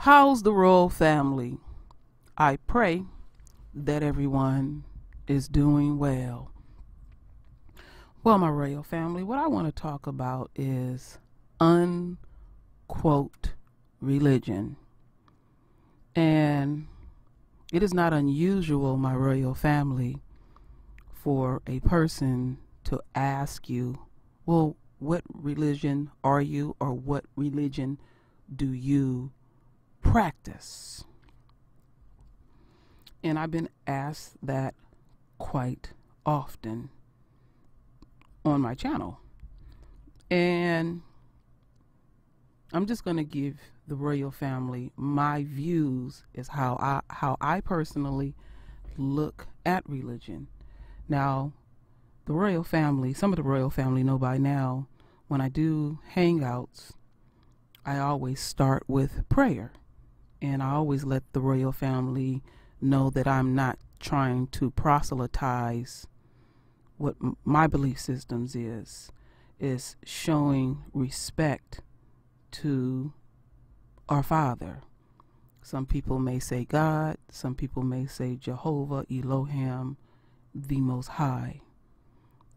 How's the royal family? I pray that everyone is doing well. Well, my royal family, what I want to talk about is unquote religion. And it is not unusual, my royal family, for a person to ask you, well, what religion are you, or what religion do you practice? And I've been asked that quite often on my channel. And I'm just going to give the royal family my views as how I personally look at religion. Now, the royal family, some of the royal family know by now, when I do hangouts, I always start with prayer. And I always let the royal family know that I'm not trying to proselytize what my belief systems is showing respect to our Father. Some people may say God, some people may say Jehovah, Elohim, the Most High.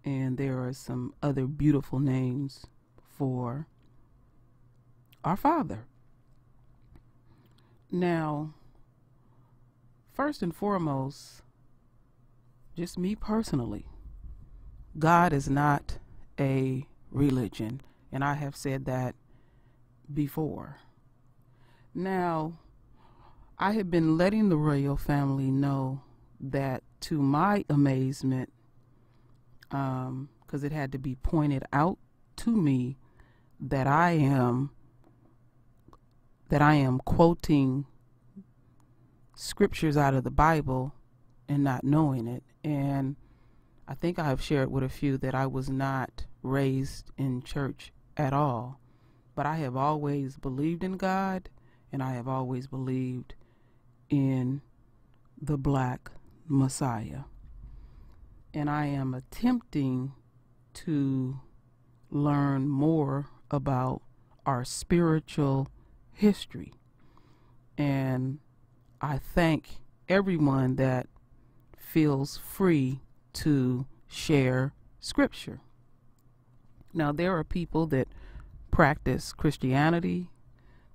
And there are some other beautiful names for our Father. Now, first and foremost, just me personally, God is not a religion, and I have said that before. Now, I have been letting the royal family know that, to my amazement, because it had to be pointed out to me that I am quoting scriptures out of the Bible and not knowing it. And I think I have shared with a few that I was not raised in church at all, but I have always believed in God, and I have always believed in the Black Messiah. And I am attempting to learn more about our spiritual history. And I thank everyone that feels free to share scripture. Now, there are people that practice Christianity.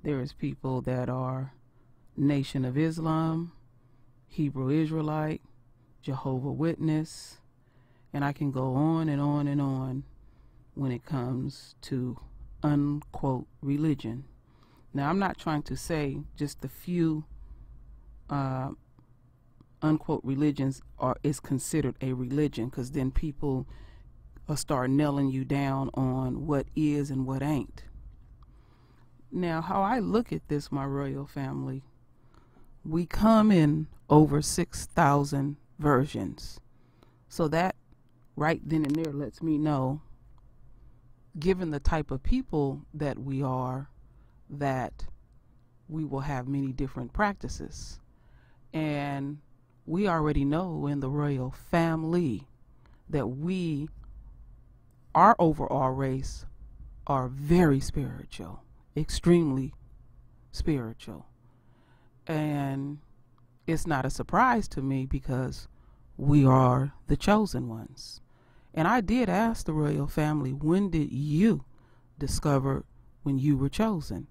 There is people that are Nation of Islam, Hebrew Israelite, Jehovah Witness, and I can go on and on and on when it comes to unquote religion. Now, I'm not trying to say just a few unquote religions is considered a religion, because then people will start nailing you down on what is and what ain't. Now, how I look at this, my royal family, we come in over 6,000 versions. So that right then and there lets me know, given the type of people that we are, that we will have many different practices. And we already know in the royal family that our overall race, are very spiritual, extremely spiritual. And it's not a surprise to me, because we are the chosen ones. And I did ask the royal family, when did you discover when you were chosen?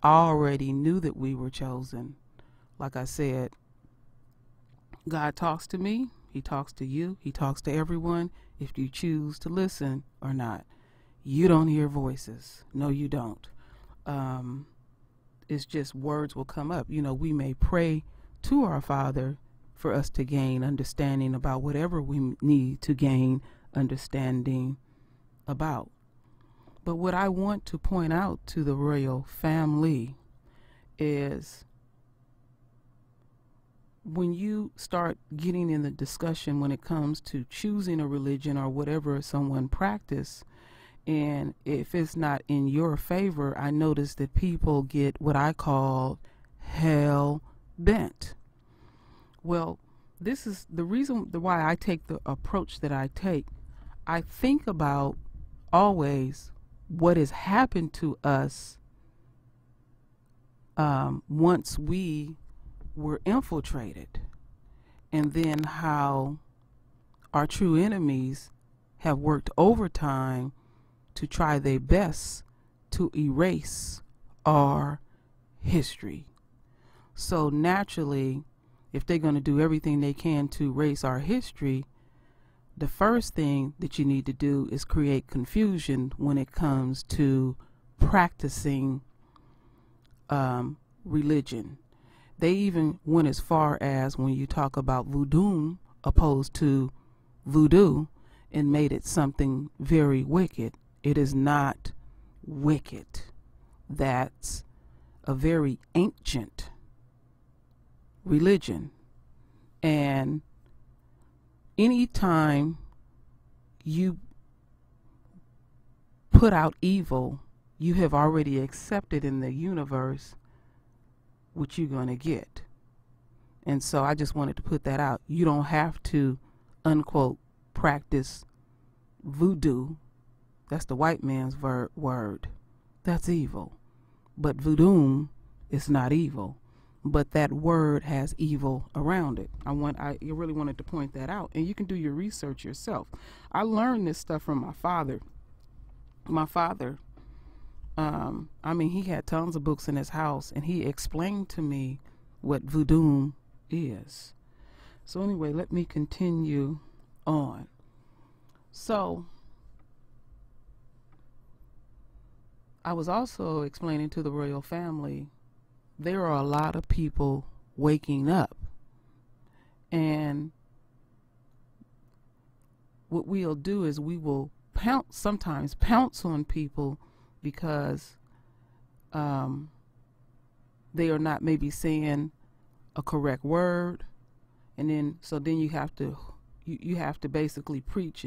I already knew that we were chosen. Like I said, God talks to me, he talks to you, he talks to everyone, if you choose to listen or not. You don't hear voices. No, you don't. It's just words will come up. You know, we may pray to our Father for us to gain understanding about whatever we need to gain understanding about. But what I want to point out to the royal family is, when you start getting in the discussion when it comes to choosing a religion or whatever someone practice, and if it's not in your favor, I notice that people get what I call hell bent. Well, this is the reason why I take the approach that I take. I think about always what has happened to us once we were infiltrated, and then how our true enemies have worked overtime to try their best to erase our history. So naturally, if they're going to do everything they can to erase our history, the first thing that you need to do is create confusion when it comes to practicing religion. They even went as far as, when you talk about voodoo opposed to voodoo, and made it something very wicked. It is not wicked. That's a very ancient religion. And anytime you put out evil, you have already accepted in the universe what you're going to get. And so I just wanted to put that out. You don't have to, unquote, practice voodoo. That's the white man's word. That's evil. But voodoo is not evil. But that word has evil around it. I really wanted to point that out. And you can do your research yourself. I learned this stuff from my father. My father, he had tons of books in his house, and he explained to me what voodoo is. So anyway, let me continue on. So I was also explaining to the royal family, there are a lot of people waking up, and what we'll do is we will sometimes pounce on people because they are not maybe saying a correct word, and then you have to basically preach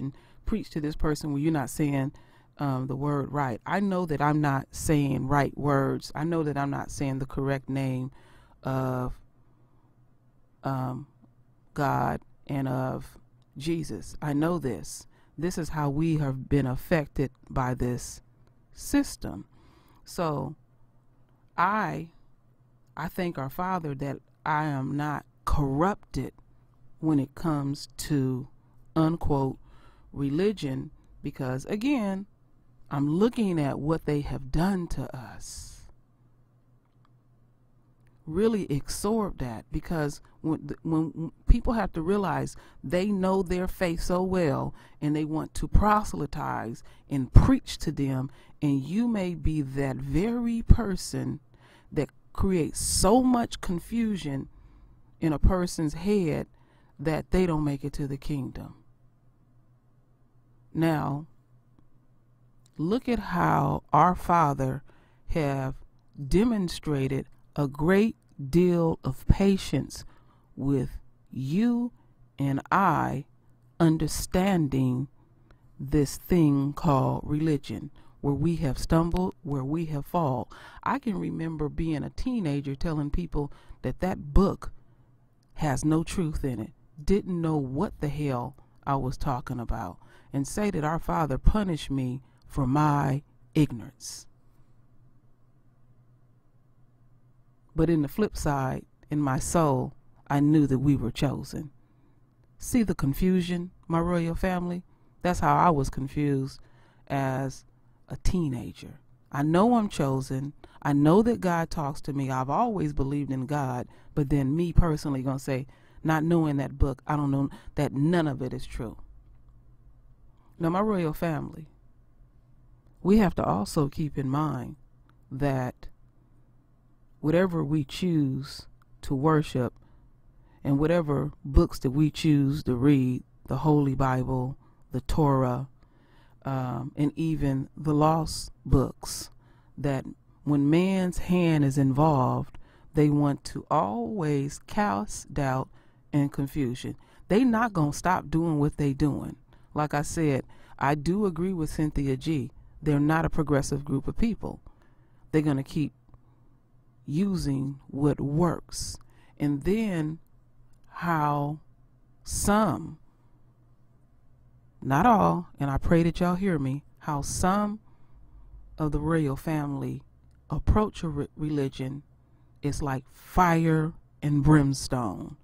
to this person where you're not saying the word right. I know that I'm not saying right words. I know that I'm not saying the correct name of God and of Jesus. I know this. This is how we have been affected by this system. So I thank our Father that I am not corrupted when it comes to, unquote, religion, because again, I'm looking at what they have done to us. Really absorb that, because when people have to realize they know their faith so well and they want to proselytize and preach to them, and you may be that very person that creates so much confusion in a person's head that they don't make it to the kingdom. Now, look at how our Father have demonstrated a great deal of patience with you and I understanding this thing called religion, where we have stumbled, where we have fallen. I can remember being a teenager telling people that book has no truth in it, didn't know what the hell I was talking about, and say that our Father punished me for my ignorance. But in the flip side, in my soul, I knew that we were chosen. See the confusion, my royal family? That's how I was confused as a teenager. I know I'm chosen. I know that God talks to me. I've always believed in God. But then me personally gonna say, not knowing that book, I don't know that none of it is true. Now, my royal family, we have to also keep in mind that whatever we choose to worship and whatever books that we choose to read, the Holy Bible, the Torah, and even the lost books, that when man's hand is involved, they want to always cast doubt and confusion. They not going to stop doing what they doing. Like I said, I do agree with Cynthia G. They're not a progressive group of people. They're going to keep using what works. And then how some, not all, and I pray that y'all hear me, how some of the royal family approach a religion it's like fire and brimstone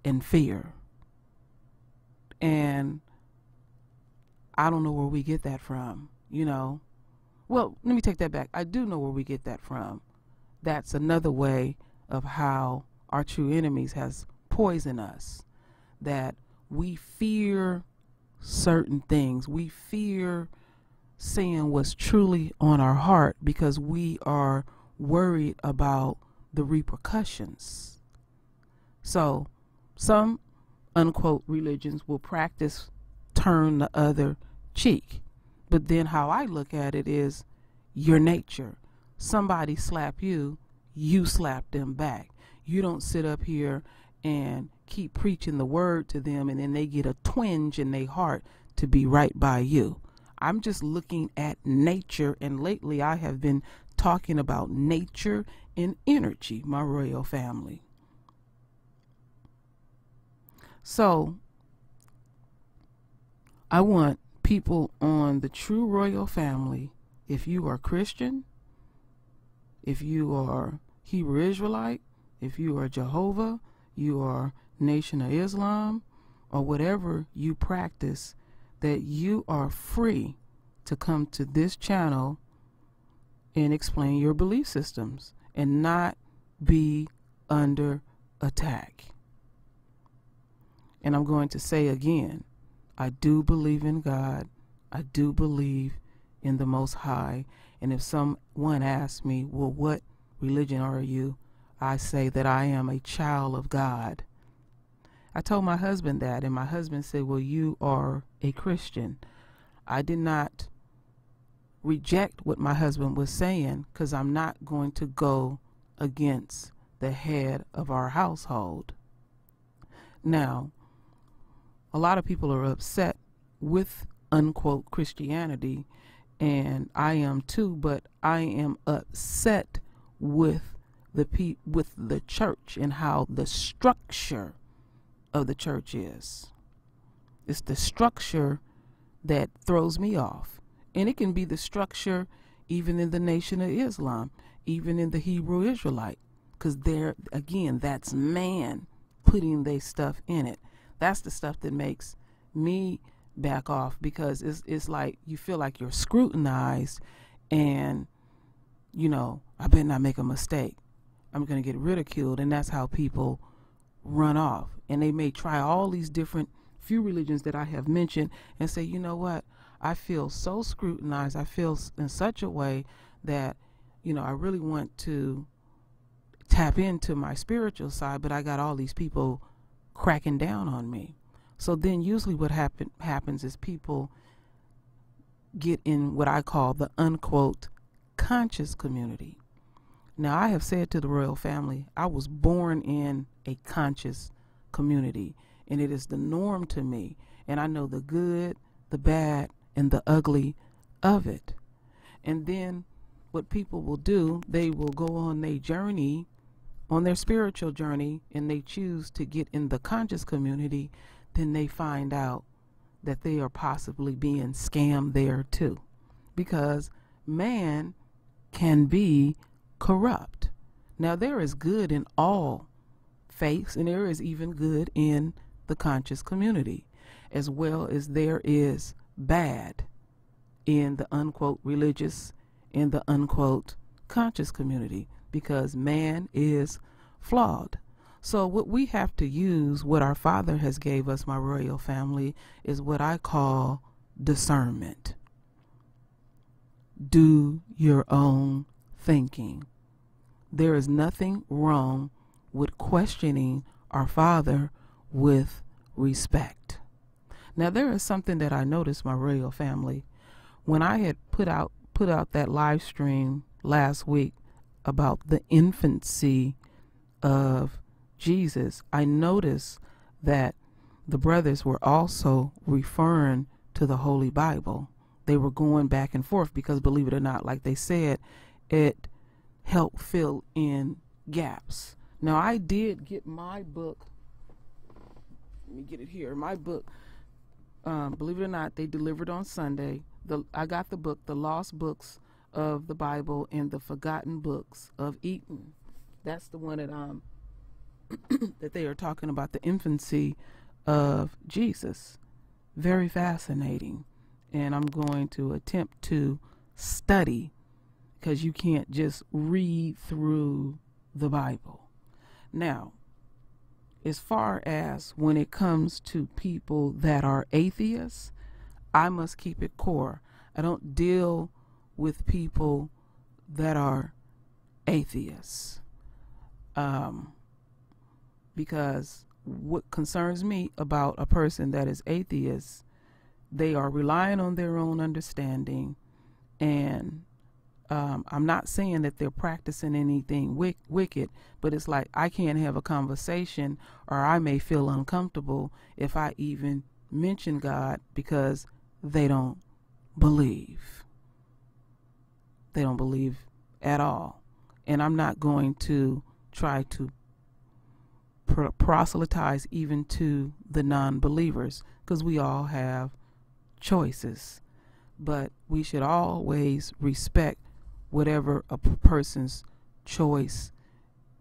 and fear. And I don't know where we get that from, you know. Well, let me take that back. I do know where we get that from. That's another way of how our true enemies has poisoned us. That we fear certain things. We fear saying what's truly on our heart because we are worried about the repercussions. So some unquote religions will practice turn the other cheek. But then how I look at it is your nature. Somebody slap you, you slap them back. You don't sit up here and keep preaching the word to them and then they get a twinge in their heart to be right by you. I'm just looking at nature, and lately I have been talking about nature and energy, my royal family. So I want people on the true royal family, if you are Christian, if you are Hebrew Israelite, if you are Jehovah, you are Nation of Islam, or whatever you practice, that you are free to come to this channel and explain your belief systems and not be under attack. And I'm going to say again, I do believe in God. I do believe in the Most High. And if someone asks me, well, what religion are you? I say that I am a child of God. I told my husband that, and my husband said, well, you are a Christian. I did not reject what my husband was saying because I'm not going to go against the head of our household. Now, a lot of people are upset with unquote Christianity, and I am too, but I am upset with the church and how the structure of the church is. It's the structure that throws me off. And it can be the structure even in the Nation of Islam, even in the Hebrew Israelite, because there, again, that's man putting their stuff in it. That's the stuff that makes me back off, because it's like you feel like you're scrutinized and, you know, I better not make a mistake. I'm going to get ridiculed, and that's how people run off. And they may try all these different few religions that I have mentioned and say, you know what, I feel so scrutinized. I feel in such a way that, you know, I really want to tap into my spiritual side, but I got all these people cracking down on me. So then usually what happens is people get in what I call the unquote conscious community. Now, I have said to the royal family, I was born in a conscious community, and it is the norm to me. And I know the good, the bad, and the ugly of it. And then what people will do, they will go on their journey, on their spiritual journey, and they choose to get in the conscious community. Then they find out that they are possibly being scammed there too, because man can be corrupt. Now, there is good in all faiths, and there is even good in the conscious community, as well as there is bad in the unquote religious, in the unquote conscious community, because man is flawed. So what we have to use, what our Father has gave us, my royal family, is what I call discernment. Do your own thinking. There is nothing wrong with questioning our Father with respect. Now, there is something that I noticed, my royal family, when I had put out that live stream last week about the infancy of Jesus. I noticed that the brothers were also referring to the Holy Bible. They were going back and forth because, believe it or not, like they said, it helped fill in gaps. Now, I did get my book. Let me get it here. My book, believe it or not, they delivered on Sunday. I got the book, The Lost Books of the Bible and the Forgotten Books of Eden. That's the one that that they are talking about, the infancy of Jesus. Very fascinating. And I'm going to attempt to study, because you can't just read through the Bible. Now, as far as when it comes to people that are atheists, I must keep it core. I don't deal with people that are atheists. Because what concerns me about a person that is atheist, they are relying on their own understanding, and I'm not saying that they're practicing anything wicked, but it's like I can't have a conversation, or I may feel uncomfortable if I even mention God, because they don't believe. They don't believe at all. And I'm not going to try to proselytize even to the non-believers, because we all have choices. But we should always respect whatever a person's choice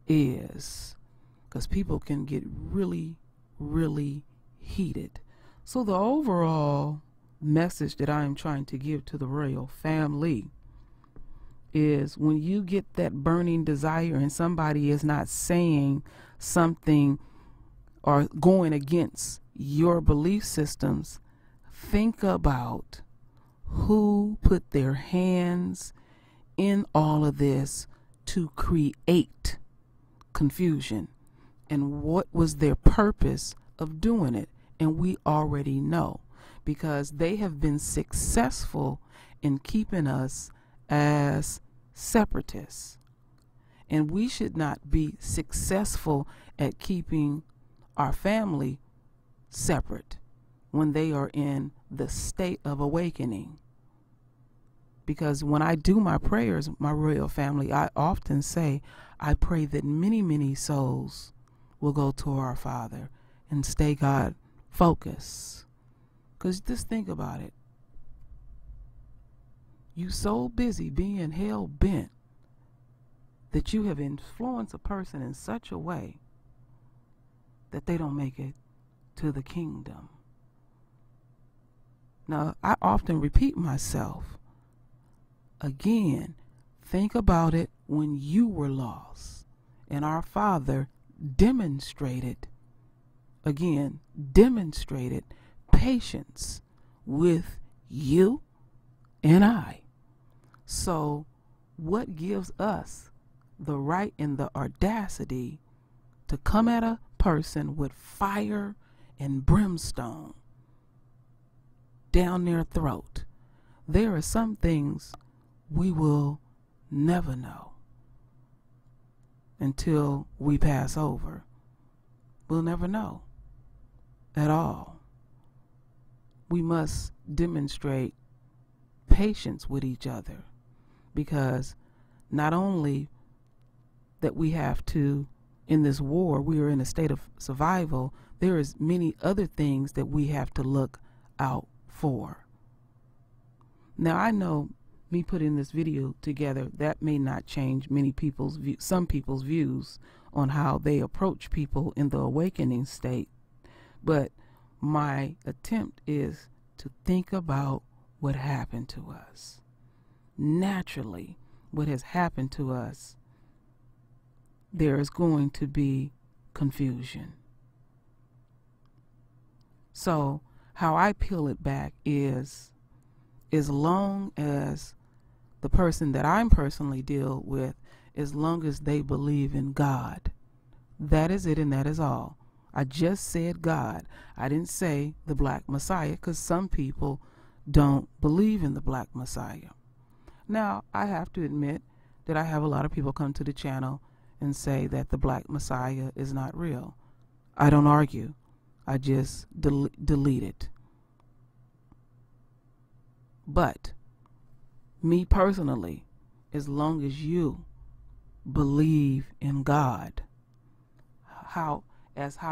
is, because people can get really, really heated. So the overall message that I am trying to give to the royal family is, when you get that burning desire and somebody is not saying something or going against your belief systems, think about who put their hands in all of this to create confusion, and what was their purpose of doing it. And we already know, because they have been successful in keeping us as separatists, and we should not be successful at keeping our family separate when they are in the state of awakening. Because when I do my prayers, my royal family, I often say, I pray that many, many souls will go to our Father and stay God focused. Because just think about it. You so busy being hell bent that you have influenced a person in such a way that they don't make it to the kingdom. Now, I often repeat myself. Again, think about it when you were lost, and our Father demonstrated patience with you and I. So what gives us the right and the audacity to come at a person with fire and brimstone down their throat? There are some things we will never know until we pass over. We'll never know at all. We must demonstrate patience with each other, because not only that we have to, in this war, we are in a state of survival, there is many other things that we have to look out for. Now, I know me putting this video together, that may not change some people's views on how they approach people in the awakening state, but my attempt is to think about what happened to us. Naturally, what has happened to us, there is going to be confusion. So how I peel it back is, as long as the person that I'm personally deal with, as long as they believe in God, that is it, and that is all. I just said God. I didn't say the Black Messiah, because some people don't believe in the Black Messiah. Now, I have to admit that I have a lot of people come to the channel and say that the Black Messiah is not real. I don't argue. I just delete it. But me personally, as long as you believe in God, how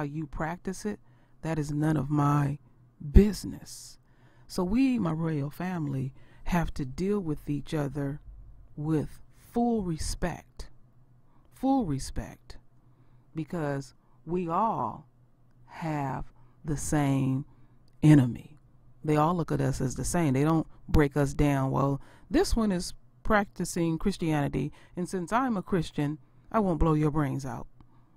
you practice it, that is none of my business. So we, my royal family, have to deal with each other with full respect, full respect, because we all have the same enemy. They all look at us as the same. They don't break us down. Well, this one is practicing Christianity, and since I'm a Christian, I won't blow your brains out.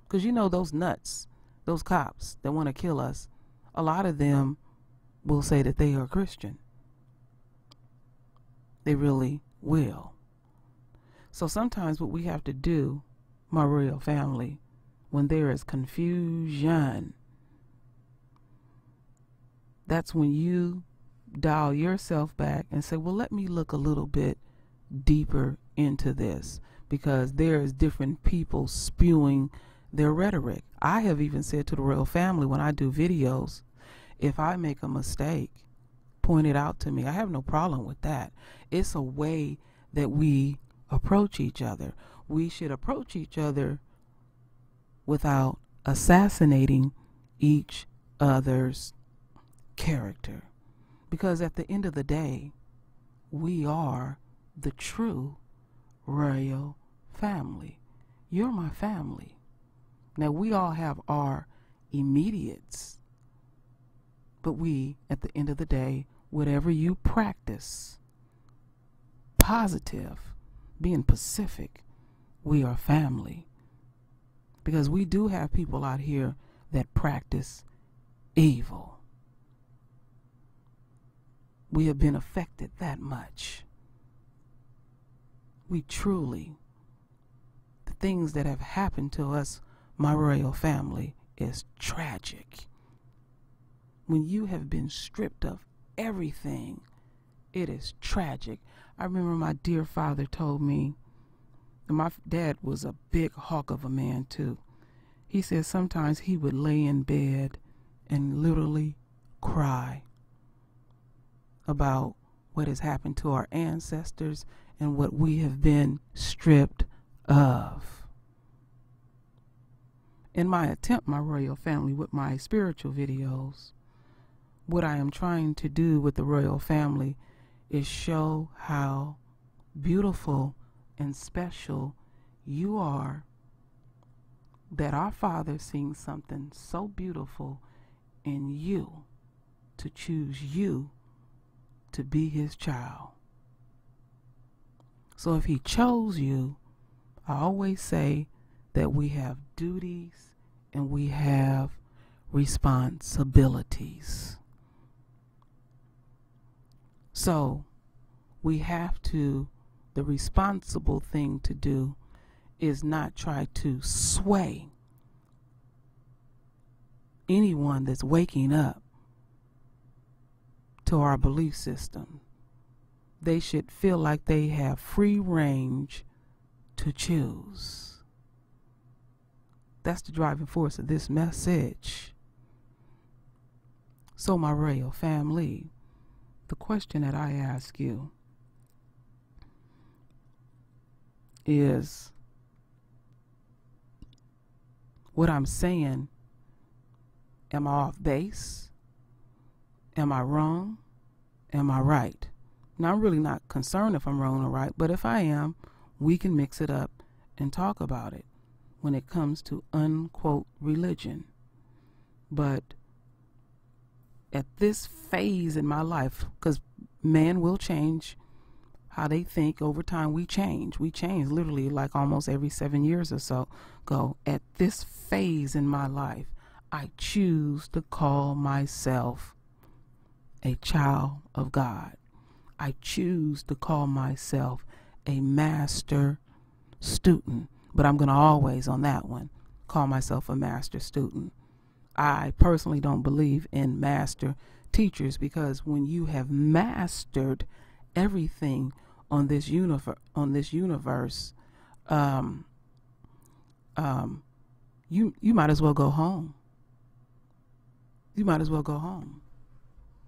Because you know those nuts, those cops that want to kill us, a lot of them will say that they are Christian. They really will. So sometimes what we have to do, my royal family, when there is confusion, that's when you dial yourself back and say, well, let me look a little bit deeper into this, because there's different people spewing their rhetoric. I have even said to the royal family when I do videos, if I make a mistake, point it out to me. I have no problem with that. It's a way that we approach each other. We should approach each other without assassinating each other's character. Because at the end of the day, we are the true royal family. You're my family. Now, we all have our immediates, but we, at the end of the day, whatever you practice, positive, being pacific, we are family. Because we do have people out here that practice evil. We have been affected that much. We truly, the things that have happened to us, my royal family, is tragic. When you have been stripped of everything, it is tragic. I remember my dear father told me, and my dad was a big hawk of a man too. He said sometimes he would lay in bed and literally cry about what has happened to our ancestors and what we have been stripped of. In my attempt, my royal family, with my spiritual videos, what I am trying to do with the royal family is show how beautiful and special you are, that our Father sees something so beautiful in you to choose you to be his child. So if he chose you, I always say that we have duties and we have responsibilities. So we have to, the responsible thing to do is not try to sway anyone that's waking up to our belief system. They should feel like they have free range to choose. That's the driving force of this message. So my royal family, the question that I ask you is, what I'm saying, am I off base? Am I wrong? Am I right? Now, I'm really not concerned if I'm wrong or right, but if I am, we can mix it up and talk about it when it comes to unquote religion. But at this phase in my life, because man will change how they think over time, we change literally like almost every 7 years or so go. At this phase in my life, I choose to call myself a child of God. I choose to call myself a master student, but I'm going to always, on that one, call myself a master student. I personally don't believe in master teachers, because when you have mastered everything on this universe, you might as well go home. You might as well go home,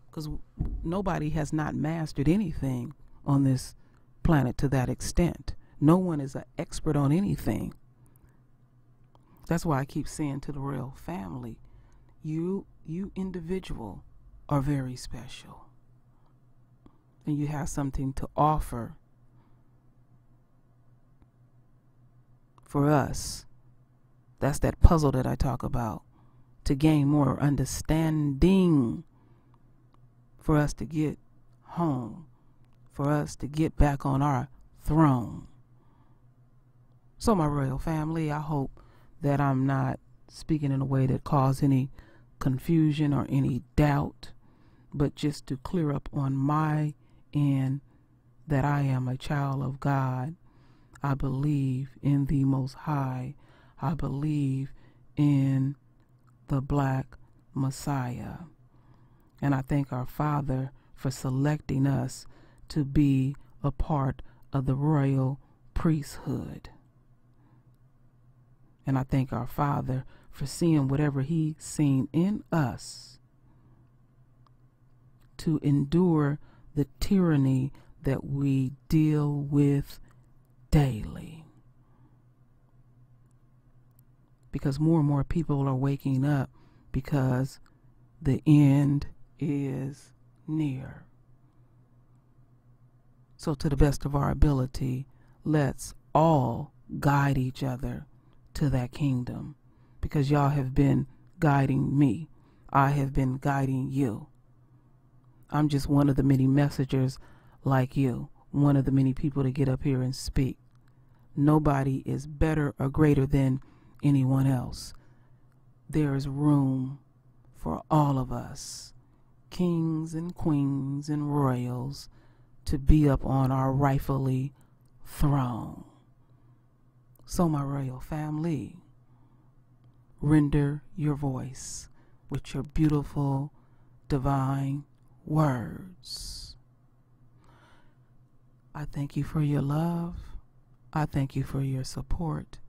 because nobody has not mastered anything on this planet to that extent. No one is an expert on anything. That's why I keep saying to the royal family, you individual are very special, and you have something to offer for us. That's that puzzle that I talk about, to gain more understanding, for us to get home, for us to get back on our throne. So my royal family, I hope that I'm not speaking in a way that caused any confusion or any doubt, but just to clear up on my end that I am a child of God. I believe in the Most High. I believe in the Black Messiah. And I thank our Father for selecting us to be a part of the royal priesthood. And I thank our Father for seeing whatever He's seen in us to endure the tyranny that we deal with daily. Because more and more people are waking up, because the end is near. So to the best of our ability, let's all guide each other to that kingdom, because y'all have been guiding me. I have been guiding you. I'm just one of the many messengers like you, one of the many people to get up here and speak. Nobody is better or greater than anyone else. There is room for all of us, kings and queens and royals, to be up on our rightfully throne. So my royal family, render your voice with your beautiful divine words. I thank you for your love. I thank you for your support.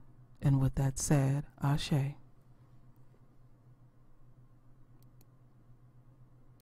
And with that said, Ashe.